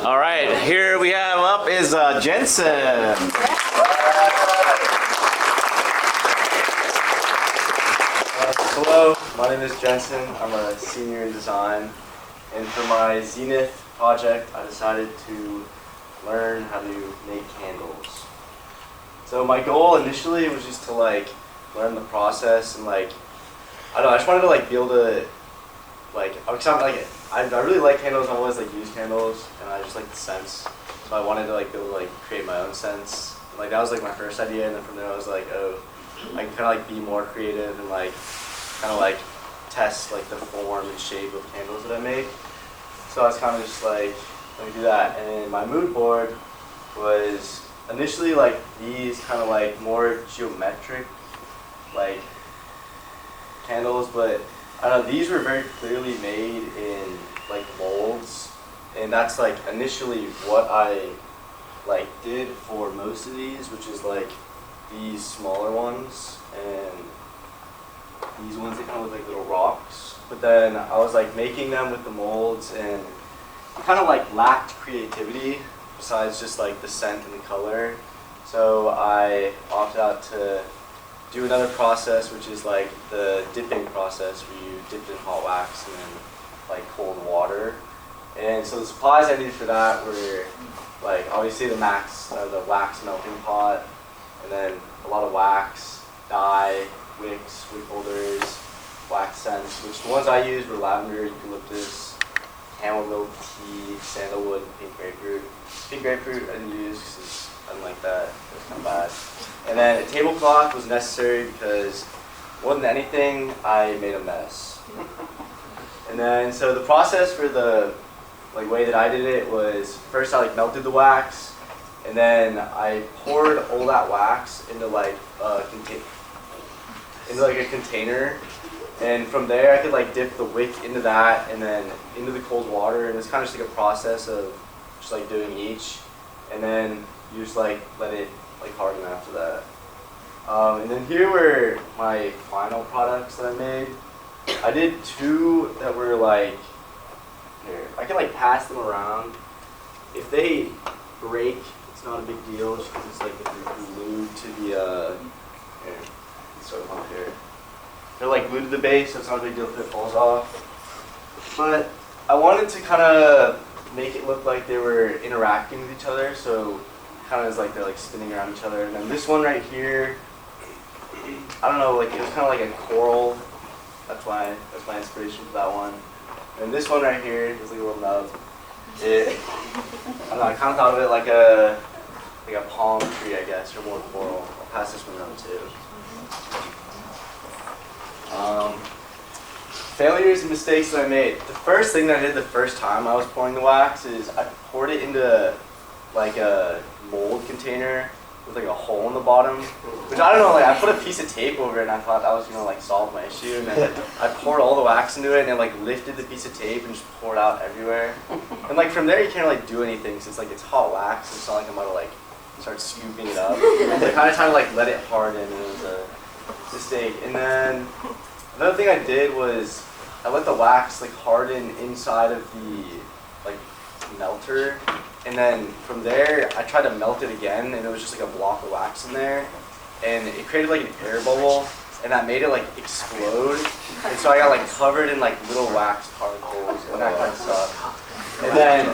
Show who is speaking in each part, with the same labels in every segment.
Speaker 1: All right, here we have up is JensenM.
Speaker 2: Hello, my name is Jensen. I'm a senior in design, and for my Zenith project, I decided to learn how to make candles. So my goal initially was just to learn the process and I don't know, I just wanted to be able to I really like candles. I always use candles, and I just like the scents. So I wanted to be able to create my own scents. That was my first idea, and then from there I was like, oh, I can kind of be more creative and test the form and shape of candles that I make. So I was kind of just let me do that. And my mood board was initially these kind of more geometric candles, but I don't know, these were very clearly made in molds, and that's initially what I did for most of these, which is these smaller ones and these ones that kind of look like little rocks. But then I was making them with the molds, and it kind of lacked creativity besides just the scent and the color. So I opted out to do another process, which is the dipping process, where you dip it in hot wax and then cold water. And so the supplies I needed for that were obviously the wax melting pot, and then a lot of wax, dye, wicks, wick holders, wax scents, which the ones I used were lavender, eucalyptus, camel milk tea, sandalwood, and pink grapefruit. Pink grapefruit I didn't use because I didn't like that. It was kind of bad. And then a tablecloth was necessary because more than anything, I made a mess. And then, so the process for the way that I did it was, first I melted the wax, and then I poured all that wax into a container, and from there I could dip the wick into that and then into the cold water, and it's kind of just a process of just doing each, and then you just let it harden after that. And then here were my final products that I made. I did two that were here. I can pass them around. If they break, it's not a big deal, just because it's if they're glued to the here. Let's start them up here. They're glued to the base, so it's not a big deal if it falls off. But I wanted to kind of make it look like they were interacting with each other, so kind of as they're spinning around each other. And then this one right here, I don't know, it was kind of a coral. That's my inspiration for that one. And this one right here is a little nub. I don't know, I kind of thought of it like a palm tree, I guess, or more coral. I'll pass this one around too. Failures and mistakes that I made. The first thing that I did the first time I was pouring the wax is I poured it into a mold container with a hole in the bottom, which I don't know, I put a piece of tape over it and I thought that was gonna solve my issue, and then I poured all the wax into it and it lifted the piece of tape and just poured out everywhere. And from there you can't really do anything since it's hot wax, and it's not I'm about to start scooping it up. So I kind of tried to let it harden, and it was a mistake. And then another thing I did was I let the wax harden inside of the melter, and then from there I tried to melt it again, and it was just a block of wax in there, and it created an air bubble, and that made it explode, and so I got covered in little wax particles, and that kind of sucked. And then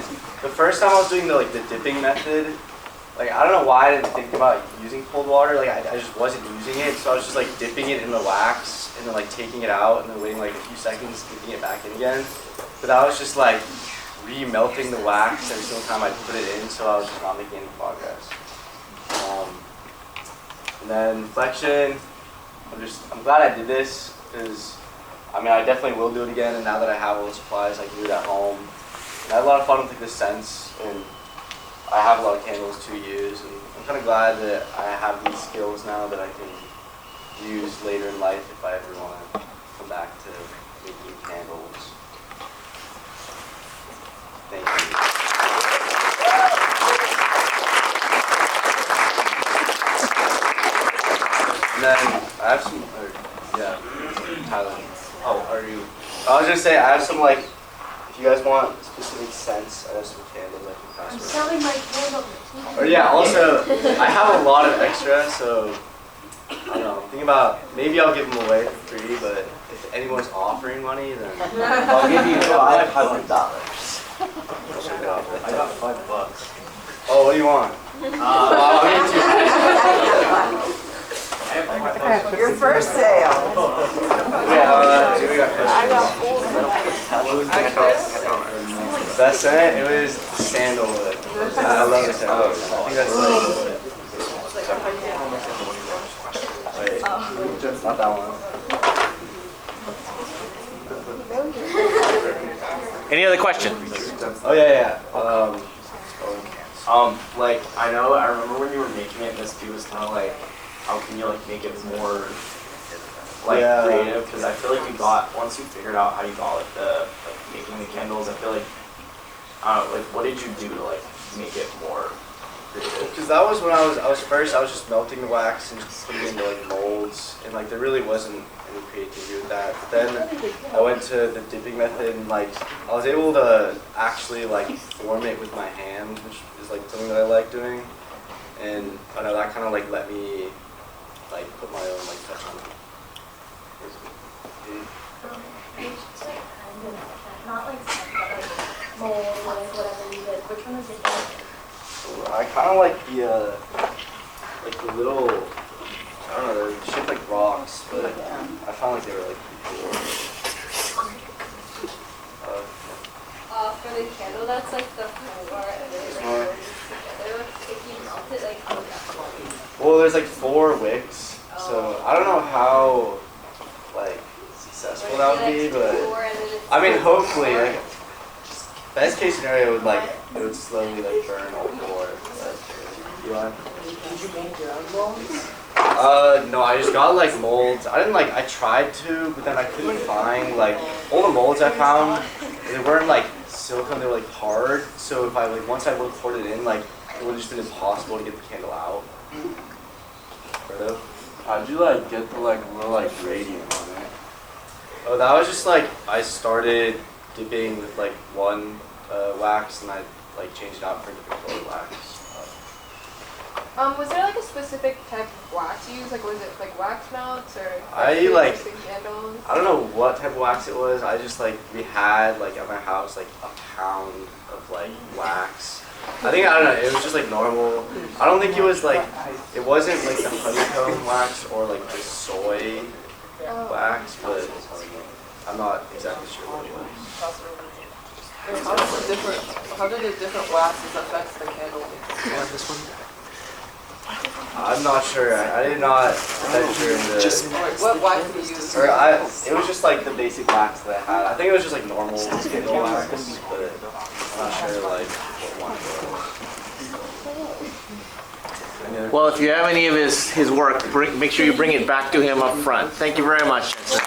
Speaker 2: the first time I was doing the dipping method, I don't know why I didn't think about using cold water. I just wasn't using it, so I was just dipping it in the wax and then taking it out and then waiting a few seconds, dipping it back in again. But I was just re-melting the wax every single time I put it in, so I was just not making any progress. And then reflection, I'm glad I did this, because I definitely will do it again, and now that I have all the supplies, I can do it at home. And I had a lot of fun with the scents, and I have a lot of candles to use, and I'm kind of glad that I have these skills now that I can use later in life if I ever want to come back to making candles. Thank you. And then I have some, Tyler. Oh, are you? I was gonna say I have some if you guys want specific scents, I have some candles I can
Speaker 3: I'm selling my candle.
Speaker 2: Or yeah, also, I have a lot of extra, so I don't know. Think about maybe I'll give them away for free, but if anyone's offering money, then
Speaker 1: I'll give you $500.
Speaker 2: I got $5. Oh, what do you want? I'll give you
Speaker 4: Your first sale.
Speaker 2: we got Best scent? It was sandalwood. I love sandalwood. I think that's like. Wait, not that one.
Speaker 1: Any other questions?
Speaker 2: Oh yeah.
Speaker 5: Like I know, I remember when you were making it, Miss P was kind of like, how can you like make it more like creative? Because I feel like you got once you figured out how you got like the making the candles. I feel like like what did you do to like make it more creative?
Speaker 2: Because that was when I was first. I was just melting the wax and just putting it into like molds, and like there really wasn't any creativity with that. But then I went to the dipping method, and like I was able to actually like form it with my hand, which is like something that I like doing. And I know that kind of like let me like put my own like touch on it.
Speaker 3: It's like kind of not like stuff, but like mold or like whatever you did. Which one was your favorite?
Speaker 2: I kind of like the little, I don't know, they're shaped like rocks, but I found like they were like pretty cool.
Speaker 6: For the candle, that's like the floor, and then like roll these together. If you melt it, like how would that work?
Speaker 2: Well, there's like 4 wicks, so I don't know how like successful that would be, but I mean, hopefully, like, best case scenario would like it would slowly like burn all 4. But, you want?
Speaker 4: Did you make your own molds?
Speaker 2: No, I just got like molds. I didn't like. I tried to, but then I couldn't find like all the molds I found. They weren't like silicone. They were like hard. So if I like once I would have poured it in, like it would have just been impossible to get the candle out.
Speaker 7: How'd you like get the like little like gradient on it?
Speaker 2: Oh, that was just like I started dipping with like one wax, and I like changed it out for different colored wax.
Speaker 6: Was there like a specific type of wax you used? Like was it like wax melts or
Speaker 2: I like
Speaker 6: candles?
Speaker 2: I don't know what type of wax it was. I just like we had like at my house like a pound of like wax. I don't know. It was just like normal. I don't think it was like it wasn't like the honeycomb wax or like the soy wax, but I'm not exactly sure what it was.
Speaker 4: How do the different waxes affect the candle?
Speaker 2: I'm not sure. I did not venture into.
Speaker 4: What wax do you use?
Speaker 2: Or it was just like the basic wax that I had. I think it was just like normal candle wax, but I'm not sure like what one was.
Speaker 1: Well, if you have any of his work, make sure you bring it back to him up front. Thank you very much, Jensen.